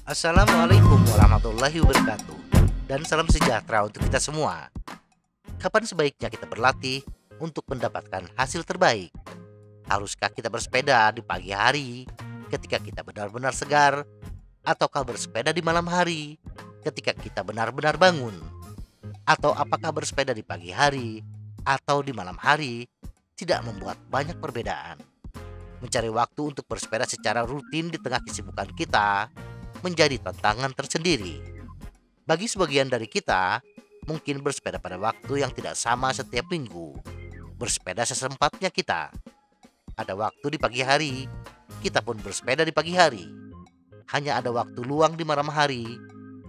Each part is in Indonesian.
Assalamualaikum warahmatullahi wabarakatuh. Dan salam sejahtera untuk kita semua. Kapan sebaiknya kita berlatih untuk mendapatkan hasil terbaik? Haruskah kita bersepeda di pagi hari ketika kita benar-benar segar? Ataukah bersepeda di malam hari ketika kita benar-benar bangun? Atau apakah bersepeda di pagi hari atau di malam hari tidak membuat banyak perbedaan? Mencari waktu untuk bersepeda secara rutin di tengah kesibukan kita menjadi tantangan tersendiri. Bagi sebagian dari kita, mungkin bersepeda pada waktu yang tidak sama setiap minggu. Bersepeda sesempatnya kita. Ada waktu di pagi hari, kita pun bersepeda di pagi hari. Hanya ada waktu luang di malam hari,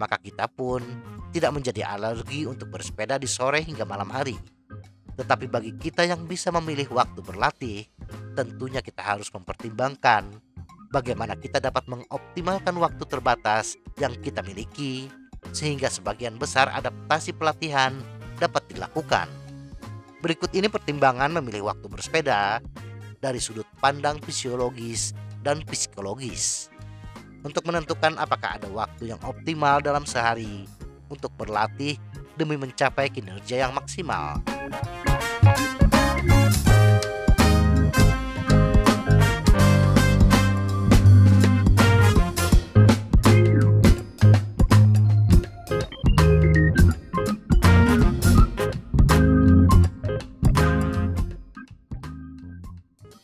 maka kita pun tidak menjadi alergi untuk bersepeda di sore hingga malam hari. Tetapi bagi kita yang bisa memilih waktu berlatih, tentunya kita harus mempertimbangkan bagaimana kita dapat mengoptimalkan waktu terbatas yang kita miliki, sehingga sebagian besar adaptasi pelatihan dapat dilakukan. Berikut ini pertimbangan memilih waktu bersepeda dari sudut pandang fisiologis dan psikologis, untuk menentukan apakah ada waktu yang optimal dalam sehari untuk berlatih demi mencapai kinerja yang maksimal.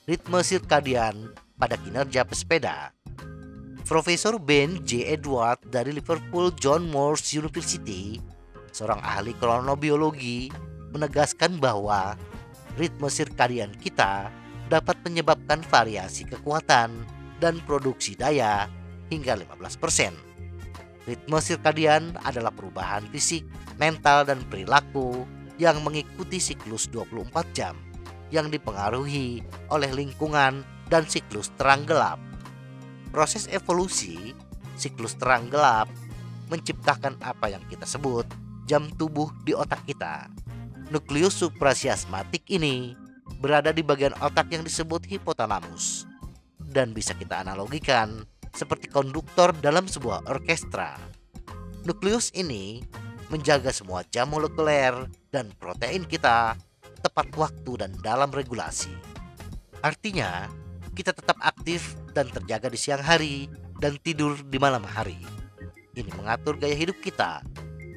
Ritme sirkadian pada kinerja pesepeda. Profesor Ben J. Edward dari Liverpool John Moores University, seorang ahli kronobiologi, menegaskan bahwa ritme sirkadian kita dapat menyebabkan variasi kekuatan dan produksi daya hingga 15%. Ritme sirkadian adalah perubahan fisik, mental, dan perilaku yang mengikuti siklus 24 jam yang dipengaruhi oleh lingkungan dan siklus terang gelap. Proses evolusi siklus terang gelap menciptakan apa yang kita sebut jam tubuh di otak kita. Nukleus suprachiasmatik ini berada di bagian otak yang disebut hipotalamus dan bisa kita analogikan seperti konduktor dalam sebuah orkestra. Nukleus ini menjaga semua jam molekuler dan protein kita tepat waktu dan dalam regulasi. Artinya, kita tetap aktif dan terjaga di siang hari dan tidur di malam hari. Ini mengatur gaya hidup kita,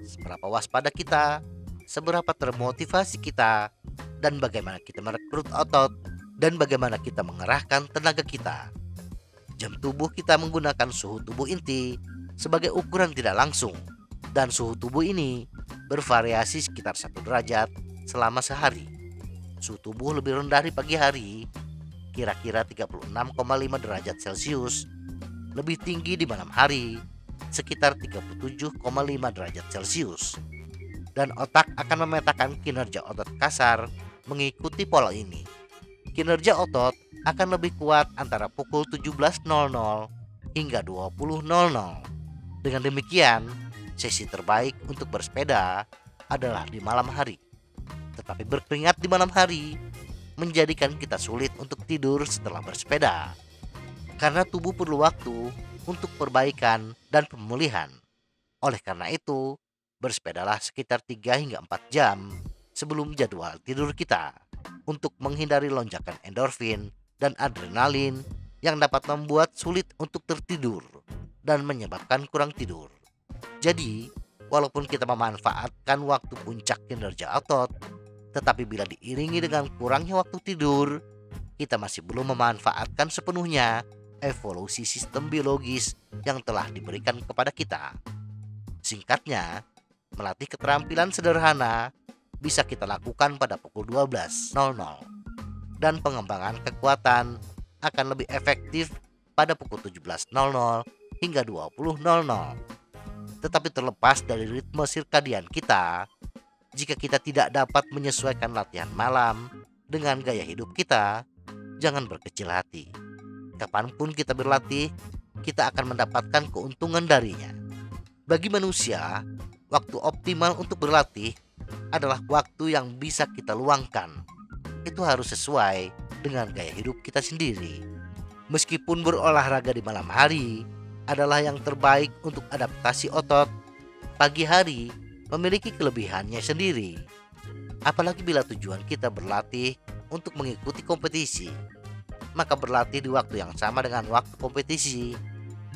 seberapa waspada kita, seberapa termotivasi kita, dan bagaimana kita merekrut otot, dan bagaimana kita mengerahkan tenaga kita. Jam tubuh kita menggunakan suhu tubuh inti sebagai ukuran tidak langsung, dan suhu tubuh ini bervariasi sekitar 1 derajat selama sehari. Suhu tubuh lebih rendah di pagi hari, kira-kira 36,5 derajat Celcius, lebih tinggi di malam hari, sekitar 37,5 derajat Celcius. Dan otak akan memetakan kinerja otot kasar mengikuti pola ini. Kinerja otot akan lebih kuat antara pukul 17.00 hingga 20.00. Dengan demikian, sesi terbaik untuk bersepeda adalah di malam hari. Tetapi berkeringat di malam hari menjadikan kita sulit untuk tidur setelah bersepeda, karena tubuh perlu waktu untuk perbaikan dan pemulihan. Oleh karena itu, bersepedalah sekitar 3 hingga 4 jam sebelum jadwal tidur kita, untuk menghindari lonjakan endorfin dan adrenalin yang dapat membuat sulit untuk tertidur dan menyebabkan kurang tidur. Jadi, walaupun kita memanfaatkan waktu puncak kinerja otot, tetapi bila diiringi dengan kurangnya waktu tidur, kita masih belum memanfaatkan sepenuhnya evolusi sistem biologis yang telah diberikan kepada kita. Singkatnya, melatih keterampilan sederhana bisa kita lakukan pada pukul 12.00, dan pengembangan kekuatan akan lebih efektif pada pukul 17.00 hingga 20.00. Tetapi terlepas dari ritme sirkadian kita, jika kita tidak dapat menyesuaikan latihan malam dengan gaya hidup kita, jangan berkecil hati. Kapanpun kita berlatih, kita akan mendapatkan keuntungan darinya. Bagi manusia, waktu optimal untuk berlatih adalah waktu yang bisa kita luangkan. Itu harus sesuai dengan gaya hidup kita sendiri. Meskipun berolahraga di malam hari adalah yang terbaik untuk adaptasi otot, pagi hari memiliki kelebihannya sendiri. Apalagi bila tujuan kita berlatih untuk mengikuti kompetisi, maka berlatih di waktu yang sama dengan waktu kompetisi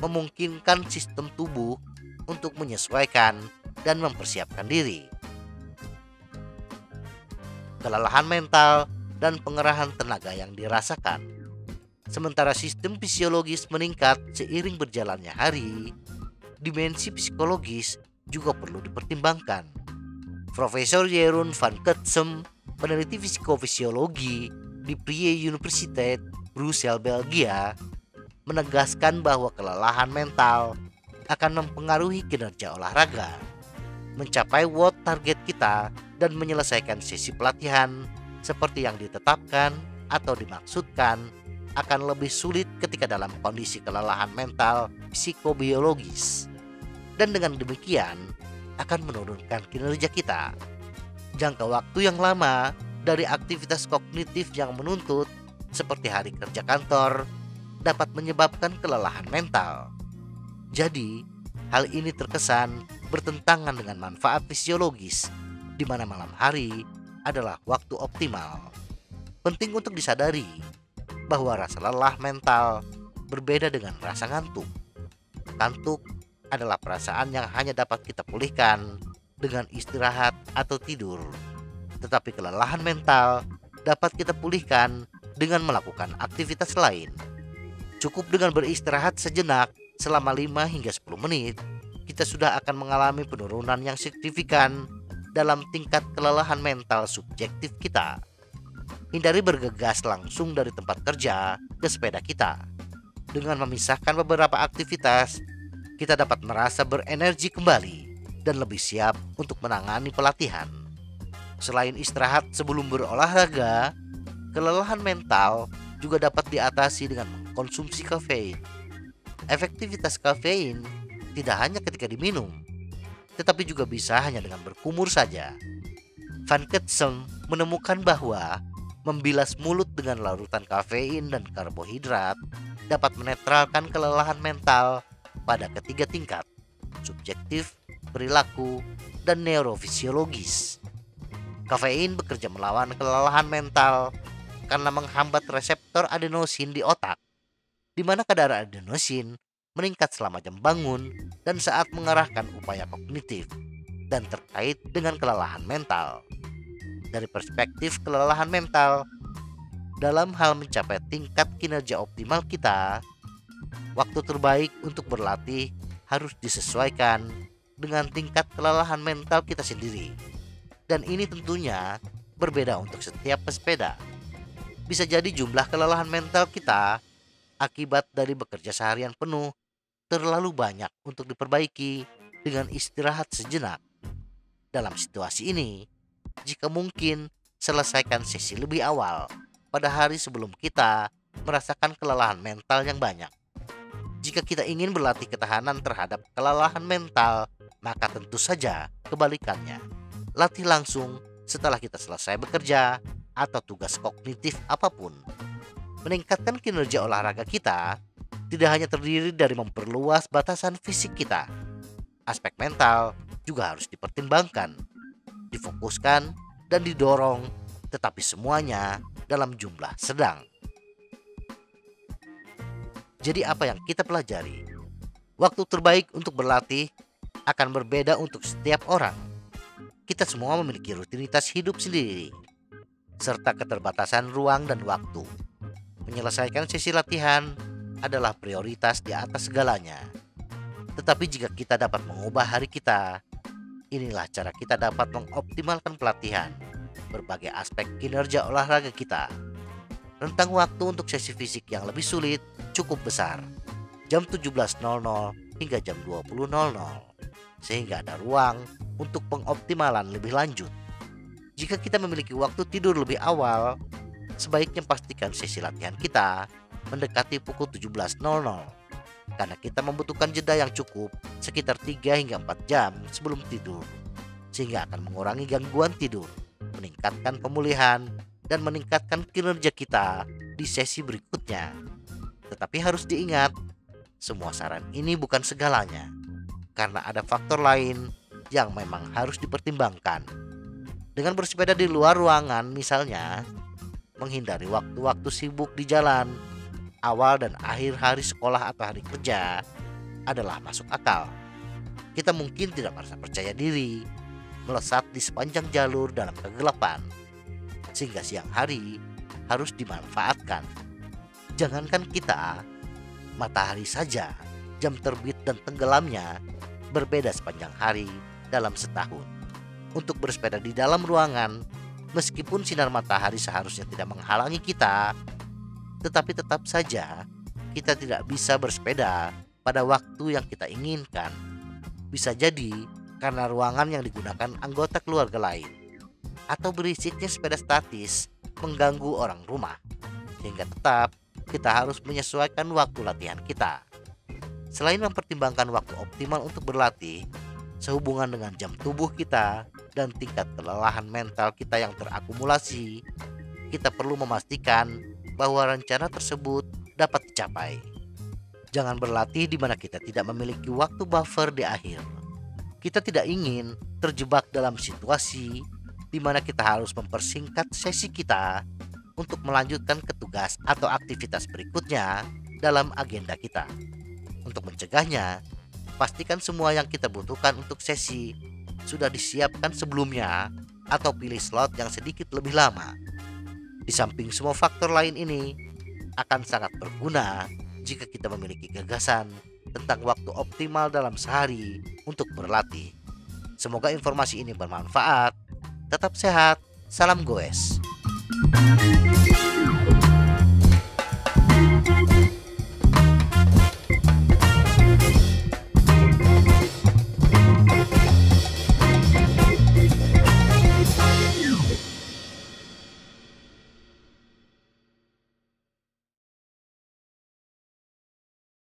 memungkinkan sistem tubuh untuk menyesuaikan dan mempersiapkan diri. Kelelahan mental dan pengerahan tenaga yang dirasakan, sementara sistem fisiologis meningkat seiring berjalannya hari, dimensi psikologis juga perlu dipertimbangkan. Profesor Jeroen van Ketsem, peneliti psikofisiologi di Vrije Universiteit Brussels, Belgia, menegaskan bahwa kelelahan mental akan mempengaruhi kinerja olahraga. Mencapai WOD target kita dan menyelesaikan sesi pelatihan seperti yang ditetapkan atau dimaksudkan akan lebih sulit ketika dalam kondisi kelelahan mental psikobiologis. Dan dengan demikian akan menurunkan kinerja kita. Jangka waktu yang lama dari aktivitas kognitif yang menuntut seperti hari kerja kantor dapat menyebabkan kelelahan mental. Jadi, hal ini terkesan bertentangan dengan manfaat fisiologis, di mana malam hari adalah waktu optimal. Penting untuk disadari bahwa rasa lelah mental berbeda dengan rasa ngantuk. Ngantuk adalah perasaan yang hanya dapat kita pulihkan dengan istirahat atau tidur. Tetapi kelelahan mental dapat kita pulihkan dengan melakukan aktivitas lain. Cukup dengan beristirahat sejenak selama 5 hingga 10 menit, kita sudah akan mengalami penurunan yang signifikan dalam tingkat kelelahan mental subjektif kita. Hindari bergegas langsung dari tempat kerja ke sepeda kita. Dengan memisahkan beberapa aktivitas, kita dapat merasa berenergi kembali dan lebih siap untuk menangani pelatihan. Selain istirahat sebelum berolahraga, kelelahan mental juga dapat diatasi dengan mengkonsumsi kafein. Efektivitas kafein tidak hanya ketika diminum, tetapi juga bisa hanya dengan berkumur saja. Van Ketsem menemukan bahwa membilas mulut dengan larutan kafein dan karbohidrat dapat menetralkan kelelahan mental pada ketiga tingkat: subjektif, perilaku, dan neurofisiologis. Kafein bekerja melawan kelelahan mental karena menghambat reseptor adenosin di otak, di mana kadar adenosin meningkat selama jam bangun dan saat mengarahkan upaya kognitif dan terkait dengan kelelahan mental. Dari perspektif kelelahan mental, dalam hal mencapai tingkat kinerja optimal kita, waktu terbaik untuk berlatih harus disesuaikan dengan tingkat kelelahan mental kita sendiri. Dan ini tentunya berbeda untuk setiap pesepeda. Bisa jadi jumlah kelelahan mental kita akibat dari bekerja seharian penuh terlalu banyak untuk diperbaiki dengan istirahat sejenak. Dalam situasi ini, jika mungkin selesaikan sesi lebih awal pada hari sebelum kita merasakan kelelahan mental yang banyak. Jika kita ingin berlatih ketahanan terhadap kelelahan mental, maka tentu saja kebalikannya. Latih langsung setelah kita selesai bekerja atau tugas kognitif apapun. Meningkatkan kinerja olahraga kita tidak hanya terdiri dari memperluas batasan fisik kita. Aspek mental juga harus dipertimbangkan, difokuskan, dan didorong, tetapi semuanya dalam jumlah sedang. Jadi apa yang kita pelajari? Waktu terbaik untuk berlatih akan berbeda untuk setiap orang. Kita semua memiliki rutinitas hidup sendiri, serta keterbatasan ruang dan waktu. Menyelesaikan sesi latihan adalah prioritas di atas segalanya. Tetapi jika kita dapat mengubah hari kita, inilah cara kita dapat mengoptimalkan pelatihan berbagai aspek kinerja olahraga kita. Rentang waktu untuk sesi fisik yang lebih sulit cukup besar, jam 17.00 hingga jam 20.00, sehingga ada ruang untuk pengoptimalan lebih lanjut. Jika kita memiliki waktu tidur lebih awal, sebaiknya pastikan sesi latihan kita mendekati pukul 17.00, karena kita membutuhkan jeda yang cukup sekitar 3 hingga 4 jam sebelum tidur, sehingga akan mengurangi gangguan tidur, meningkatkan pemulihan, dan meningkatkan kinerja kita di sesi berikutnya. Tetapi harus diingat, semua saran ini bukan segalanya, karena ada faktor lain yang memang harus dipertimbangkan. Dengan bersepeda di luar ruangan misalnya, menghindari waktu-waktu sibuk di jalan, awal dan akhir hari sekolah atau hari kerja adalah masuk akal. Kita mungkin tidak merasa percaya diri, melesat di sepanjang jalur dalam kegelapan, sehingga siang hari harus dimanfaatkan. Jangankan kita, matahari saja jam terbit dan tenggelamnya berbeda sepanjang hari dalam setahun. Untuk bersepeda di dalam ruangan, meskipun sinar matahari seharusnya tidak menghalangi kita, tetapi tetap saja kita tidak bisa bersepeda pada waktu yang kita inginkan. Bisa jadi karena ruangan yang digunakan anggota keluarga lain, atau berisiknya sepeda statis mengganggu orang rumah, sehingga tetap kita harus menyesuaikan waktu latihan kita. Selain mempertimbangkan waktu optimal untuk berlatih, sehubungan dengan jam tubuh kita dan tingkat kelelahan mental kita yang terakumulasi, kita perlu memastikan bahwa rencana tersebut dapat dicapai. Jangan berlatih di mana kita tidak memiliki waktu buffer di akhir. Kita tidak ingin terjebak dalam situasi di mana kita harus mempersingkat sesi kita untuk melanjutkan ke tugas atau aktivitas berikutnya dalam agenda kita. Untuk mencegahnya, pastikan semua yang kita butuhkan untuk sesi sudah disiapkan sebelumnya atau pilih slot yang sedikit lebih lama. Di samping semua faktor lain ini, akan sangat berguna jika kita memiliki gagasan tentang waktu optimal dalam sehari untuk berlatih. Semoga informasi ini bermanfaat. Tetap sehat, salam goes.